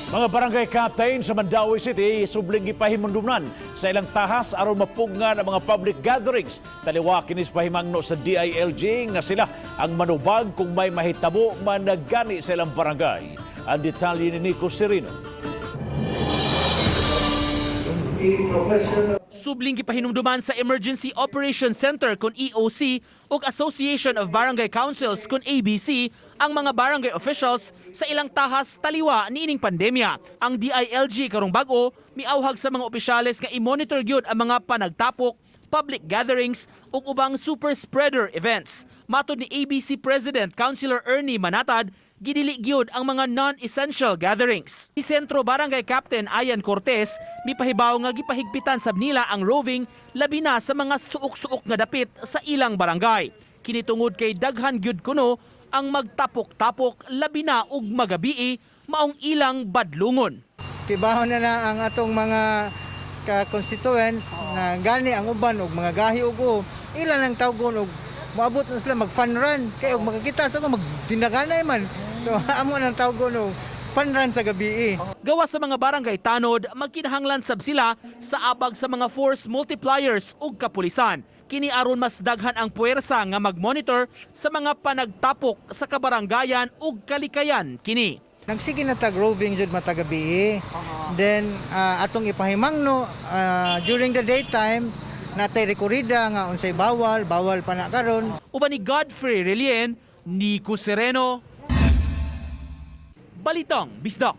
Mga barangay captain sa Mandaue City subling gipahimundumnan sa ilang tahas aron mapungan ang mga public gatherings. Taliwa kinis pahimangno sa DILG nga sila ang manubag kung may mahitabo man nagani sa ilang barangay. Ang detalye ni Nico Serino. Subling gipahinumduman sa Emergency Operations Center kun EOC ug Association of Barangay Councils kun ABC ang mga barangay officials sa ilang tahas taliwa niining pandemya. Ang DILG karong bag-o miauhag sa mga opisyales nga i-monitor gyud ang mga panagtapok, public gatherings ug ubang super spreader events. Matod ni ABC President Councilor Ernie Manatad, gidili gyud ang mga non-essential gatherings. Si Sentro Barangay Captain Ayan Cortez mipahibaw nga gipahigpitan sab nila ang roving labi na sa mga suok-suok nga dapit sa ilang barangay. Kinitungod kay daghan gyud kuno ang magtapok-tapok labi na ug magabii maong ilang badlungon. Kibahon na ang atong mga ka-constituents na gani ang uban og mga gahi ug ilan ang tawgon og moabot na sila mag-fun run kay og makakita sa magdinaganay man. So amo nang tawgon og fun run sa gabi. Gawa sa mga barangay tanod, magkinahanglan sab sila sa abag sa mga force multipliers ug kapulisan. Kini aron mas daghan ang puwersa nga mag-monitor sa mga panagtapok sa kabarangayan ug kalikayan kini. Nagsige na tag roving jud matagabi. Then atong ipahimangno during the daytime natay rekorida nga unsay bawal pa na karon. Uban ni Godfrey Relien, Nico Sereno, Balitang Bisdak.